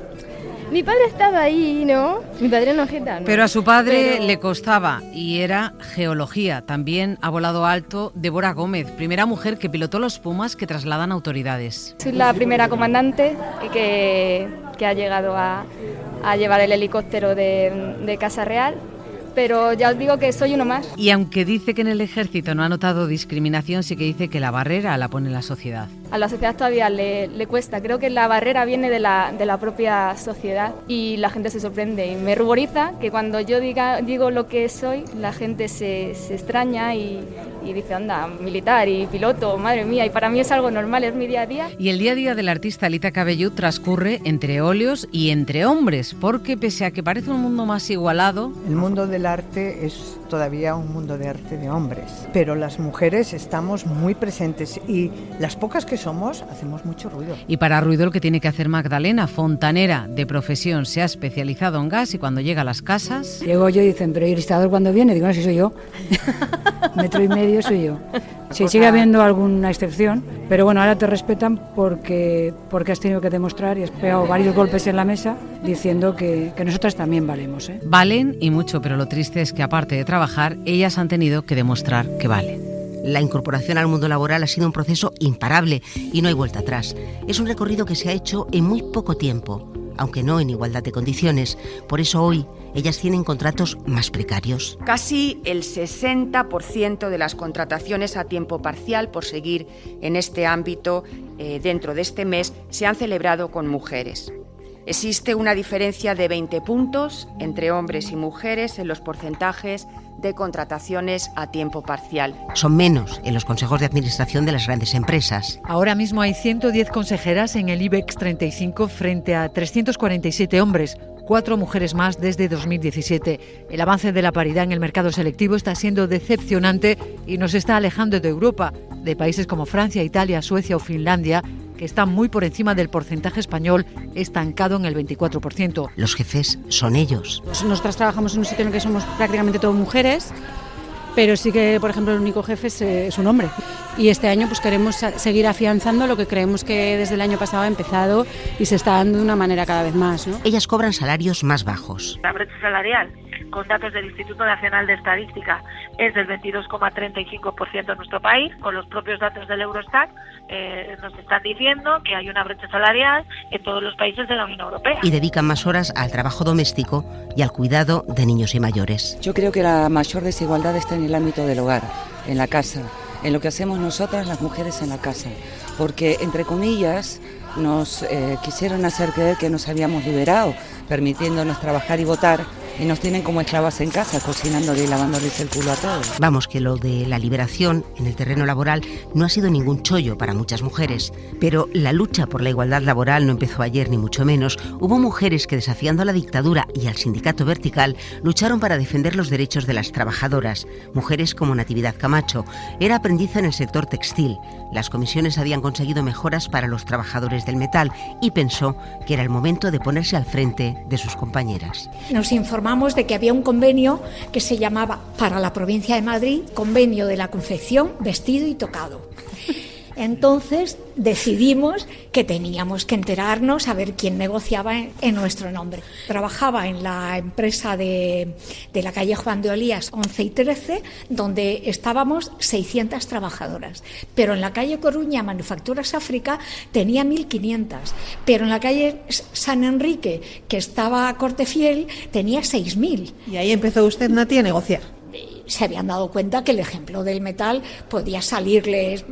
estaba ahí, ¿no? Mi padre no es gitano. Pero a su padre le costaba y era geología. También ha volado alto Débora Gómez, primera mujer que pilotó los Pumas que trasladan autoridades. Soy la primera comandante que ha llegado a llevar el helicóptero de Casa Real. Pero ya os digo que soy uno más. Y aunque dice que en el ejército no ha notado discriminación, sí que dice que la barrera la pone la sociedad. A la sociedad todavía le cuesta. Creo que la barrera viene de la propia sociedad y la gente se sorprende. Y me ruboriza que cuando yo digo lo que soy, la gente se extraña y dice, anda, militar y piloto, madre mía. Y para mí es algo normal, es mi día a día. Y el día a día del artista Alita Cabellut transcurre entre óleos y entre hombres, porque pese a que parece un mundo más igualado... El mundo del arte es todavía un mundo de arte de hombres, pero las mujeres estamos muy presentes y las pocas que somos hacemos mucho ruido. Y para ruido lo que tiene que hacer Magdalena, fontanera de profesión, se ha especializado en gas y cuando llega a las casas... Llego yo y dicen, pero ¿y el listador cuándo viene? Digo, no, si soy yo. 1,5 metros soy yo. Sí, sigue habiendo alguna excepción, pero bueno, ahora te respetan porque has tenido que demostrar y has pegado varios golpes en la mesa diciendo que nosotras también valemos, ¿eh? Valen y mucho, pero lo triste es que aparte de trabajar, ellas han tenido que demostrar que valen. La incorporación al mundo laboral ha sido un proceso imparable y no hay vuelta atrás. Es un recorrido que se ha hecho en muy poco tiempo, aunque no en igualdad de condiciones. Por eso hoy ellas tienen contratos más precarios. Casi el 60% de las contrataciones a tiempo parcial, por seguir en este ámbito, dentro de este mes, se han celebrado con mujeres. Existe una diferencia de 20 puntos entre hombres y mujeres en los porcentajes de contrataciones a tiempo parcial. Son menos en los consejos de administración de las grandes empresas. Ahora mismo hay 110 consejeras en el IBEX 35 frente a 347 hombres, 4 mujeres más desde 2017. El avance de la paridad en el mercado selectivo está siendo decepcionante y nos está alejando de Europa, de países como Francia, Italia, Suecia o Finlandia, que están muy por encima del porcentaje español, estancado en el 24%. Los jefes son ellos. Nosotras trabajamos en un sitio en el que somos prácticamente todas mujeres, pero sí que, por ejemplo, el único jefe es un hombre. Y este año pues queremos seguir afianzando lo que creemos que desde el año pasado ha empezado y se está dando de una manera cada vez más, ¿no? Ellas cobran salarios más bajos. La brecha salarial, con datos del Instituto Nacional de Estadística, es del 22,35% en nuestro país. Con los propios datos del Eurostat nos están diciendo que hay una brecha salarial en todos los países de la Unión Europea. Y dedican más horas al trabajo doméstico y al cuidado de niños y mayores. Yo creo que la mayor desigualdad está en el ámbito del hogar, en la casa. en lo que hacemos nosotras las mujeres en la casa, porque entre comillas nos quisieron hacer creer que nos habíamos liberado, permitiéndonos trabajar y votar, y nos tienen como esclavas en casa, cocinándole y lavándoles el culo a todos. Vamos, que lo de la liberación en el terreno laboral no ha sido ningún chollo para muchas mujeres, pero la lucha por la igualdad laboral no empezó ayer ni mucho menos. Hubo mujeres que, desafiando a la dictadura y al sindicato vertical, lucharon para defender los derechos de las trabajadoras. Mujeres como Natividad Camacho era aprendiz en el sector textil. Las comisiones habían conseguido mejoras para los trabajadores del metal y pensó que era el momento de ponerse al frente de sus compañeras. Nos informamos de que había un convenio que se llamaba, para la provincia de Madrid, Convenio de la Confección, Vestido y Tocado. Entonces decidimos que teníamos que enterarnos a ver quién negociaba en nuestro nombre. Trabajaba en la empresa de la calle Juan de Olías 11 y 13, donde estábamos 600 trabajadoras. Pero en la calle Coruña, Manufacturas África, tenía 1.500. Pero en la calle San Enrique, que estaba a Cortefiel, tenía 6.000. Y ahí empezó usted, Nati, a negociar. Se habían dado cuenta que el ejemplo del metal podía salirles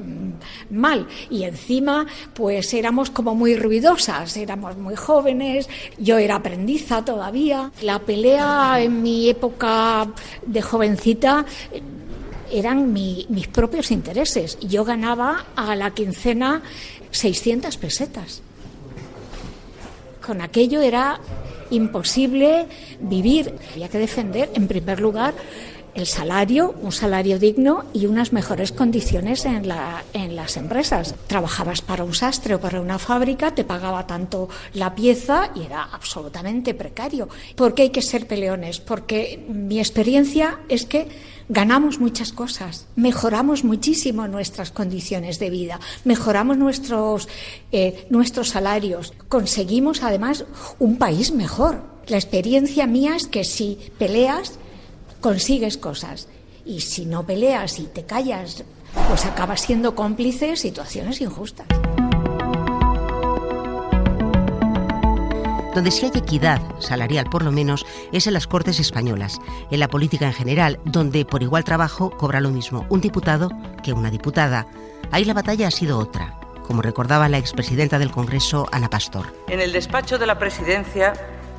mal, y encima pues éramos como muy ruidosas, éramos muy jóvenes, yo era aprendiza todavía. La pelea en mi época de jovencita eran mis propios intereses. Yo ganaba a la quincena 600 pesetas. Con aquello era imposible vivir. Había que defender, en primer lugar, el salario, un salario digno y unas mejores condiciones en las empresas. Trabajabas para un sastre o para una fábrica, te pagaba tanto la pieza y era absolutamente precario. ¿Por qué hay que ser peleones? Porque mi experiencia es que ganamos muchas cosas, mejoramos muchísimo nuestras condiciones de vida, mejoramos nuestros salarios, conseguimos además un país mejor. La experiencia mía es que si peleas, consigues cosas, y si no peleas y te callas, pues acabas siendo cómplice de situaciones injustas. Donde sí hay equidad salarial, por lo menos, es en las Cortes españolas, en la política en general, donde por igual trabajo cobra lo mismo un diputado que una diputada. Ahí la batalla ha sido otra, como recordaba la expresidenta del Congreso, Ana Pastor. En el despacho de la presidencia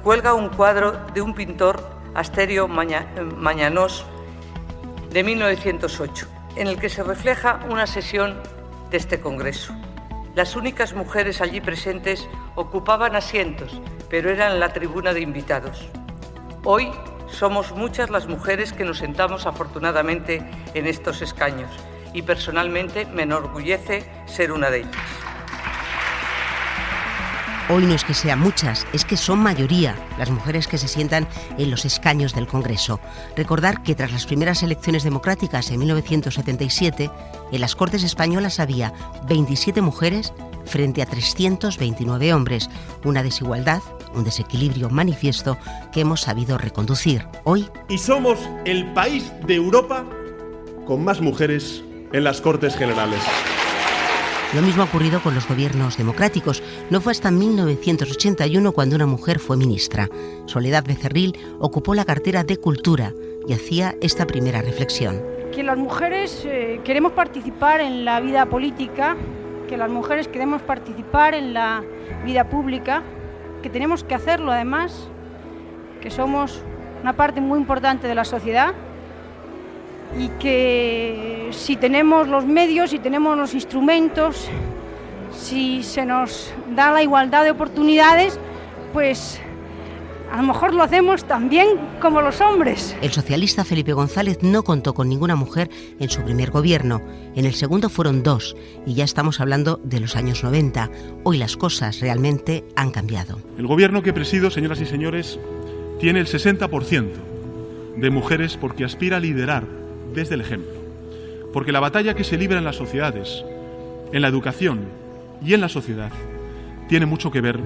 cuelga un cuadro de un pintor, Asterio Mañanós, de 1908, en el que se refleja una sesión de este Congreso. Las únicas mujeres allí presentes ocupaban asientos, pero eran la tribuna de invitados. Hoy somos muchas las mujeres que nos sentamos afortunadamente en estos escaños, y personalmente me enorgullece ser una de ellas. Hoy no es que sean muchas, es que son mayoría las mujeres que se sientan en los escaños del Congreso. Recordar que tras las primeras elecciones democráticas en 1977, en las Cortes españolas había 27 mujeres frente a 329 hombres. Una desigualdad, un desequilibrio manifiesto que hemos sabido reconducir hoy. Y somos el país de Europa con más mujeres en las Cortes Generales. Lo mismo ha ocurrido con los gobiernos democráticos. No fue hasta 1981 cuando una mujer fue ministra. Soledad Becerril ocupó la cartera de Cultura y hacía esta primera reflexión. Que las mujeres queremos participar en la vida política, que las mujeres queremos participar en la vida pública, que tenemos que hacerlo además, que somos una parte muy importante de la sociedad, y que si tenemos los medios, si tenemos los instrumentos, si se nos da la igualdad de oportunidades, pues a lo mejor lo hacemos tan bien como los hombres. El socialista Felipe González no contó con ninguna mujer en su primer gobierno. En el segundo fueron 2, y ya estamos hablando de los años 90. Hoy las cosas realmente han cambiado. El gobierno que presido, señoras y señores, tiene el 60% de mujeres porque aspira a liderar desde el ejemplo, porque la batalla que se libra en las sociedades, en la educación y en la sociedad, tiene mucho que ver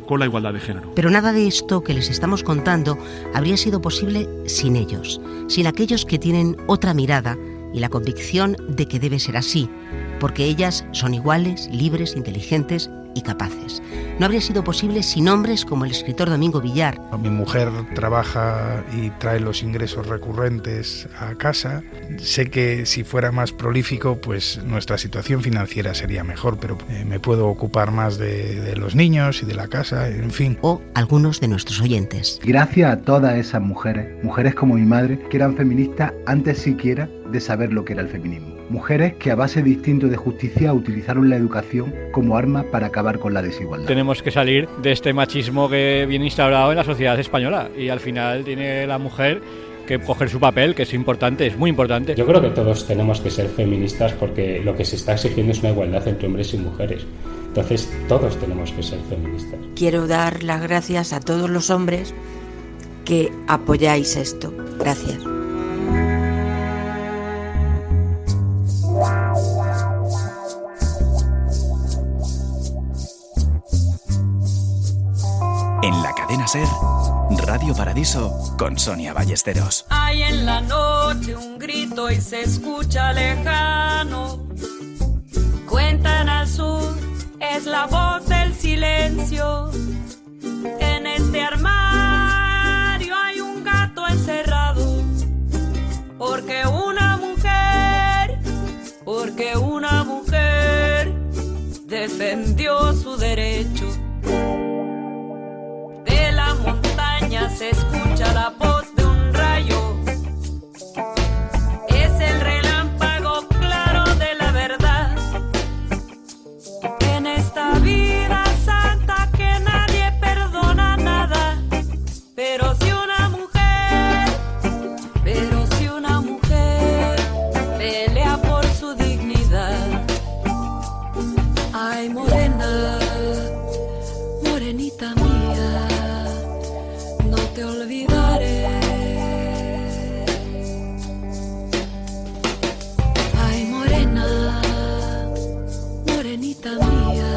con la igualdad de género. Pero nada de esto que les estamos contando habría sido posible sin ellos, sin aquellos que tienen otra mirada y la convicción de que debe ser así, porque ellas son iguales, libres, inteligentes y capaces. no habría sido posible sin hombres como el escritor Domingo Villar. Mi mujer trabaja y trae los ingresos recurrentes a casa. Sé que si fuera más prolífico, pues nuestra situación financiera sería mejor, pero me puedo ocupar más de los niños y de la casa, en fin. O algunos de nuestros oyentes. Gracias a todas esas mujeres como mi madre, que eran feministas antes siquiera de saber lo que era el feminismo. Mujeres que a base de instinto de justicia utilizaron la educación como arma para acabar con la desigualdad. Tenemos que salir de este machismo que viene instaurado en la sociedad española y al final tiene la mujer que coger su papel, que es importante, es muy importante. Yo creo que todos tenemos que ser feministas porque lo que se está exigiendo es una igualdad entre hombres y mujeres. Entonces todos tenemos que ser feministas. Quiero dar las gracias a todos los hombres que apoyáis esto. Gracias. En la cadena SER, Radio Paradiso con Sonia Ballesteros. Hay en la noche un grito y se escucha lejano. Cuentan al sur, es la voz del silencio. En este armario hay un gato encerrado. Porque una mujer defendió su derecho. De la montaña se escucha la voz de un rayo. Es el relámpago claro de la verdad. En esta vida santa que nadie perdona nada. Pero si una mujer pelea por su dignidad. Ay, morena, morenita mía, no te olvidaré. Ay, morena, morenita mía,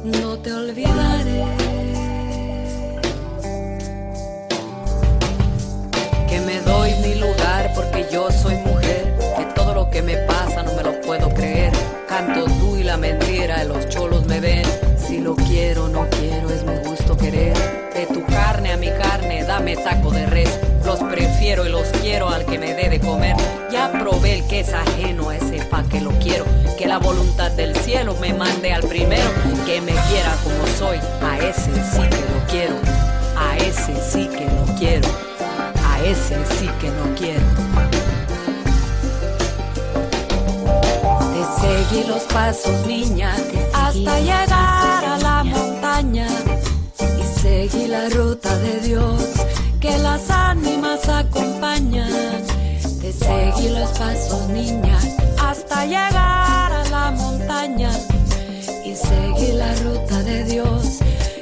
no te olvidaré. Que me doy mi lugar porque yo soy mujer, que todo lo que me pasa no me lo puedo creer. Canto tú y la mentira, los cholos me ven. Si lo quiero, no quiero, es mi gusto querer. De tu carne a mi carne, dame taco de res. Los prefiero y los quiero al que me dé de comer. Ya probé el que es ajeno, a ese pa' que lo quiero. Que la voluntad del cielo me mande al primero. Que me quiera como soy, a ese sí que lo quiero. A ese sí que lo quiero. A ese sí que lo quiero. Seguí los pasos, niña, hasta llegar a la montaña. Y seguí la ruta de Dios, que las ánimas acompañan. Te seguí los pasos, niña, hasta llegar a la montaña. Y seguí la ruta de Dios,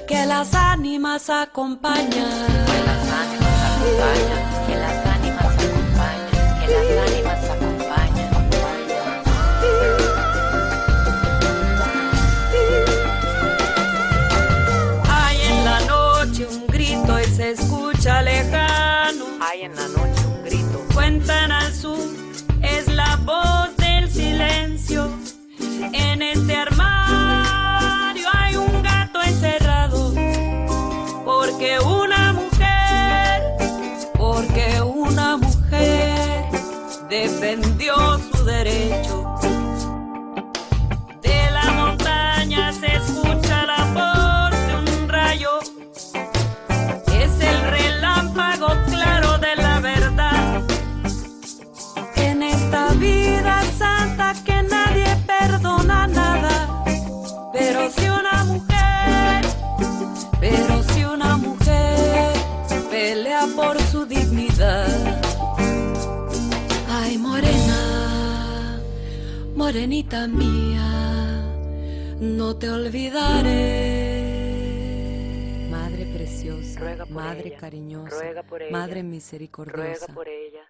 que las ánimas acompañan. Que las ánimas acompañan, que las ánimas acompañan, que las ánimas acompañan. Se escucha lejano. Hay en la noche un grito. Cuentan al sur, es la voz del silencio. En este armario hay un gato encerrado. Porque una mujer defendió su derecho. De la montaña se escucha la voz de un rayo. Claro de la verdad. En esta vida santa que nadie perdona nada. Pero si una mujer pelea por su dignidad. Ay, morena, morenita mía, no te olvidaré. Madre preciosa, Madre cariñosa, Madre misericordiosa, ruega por ella.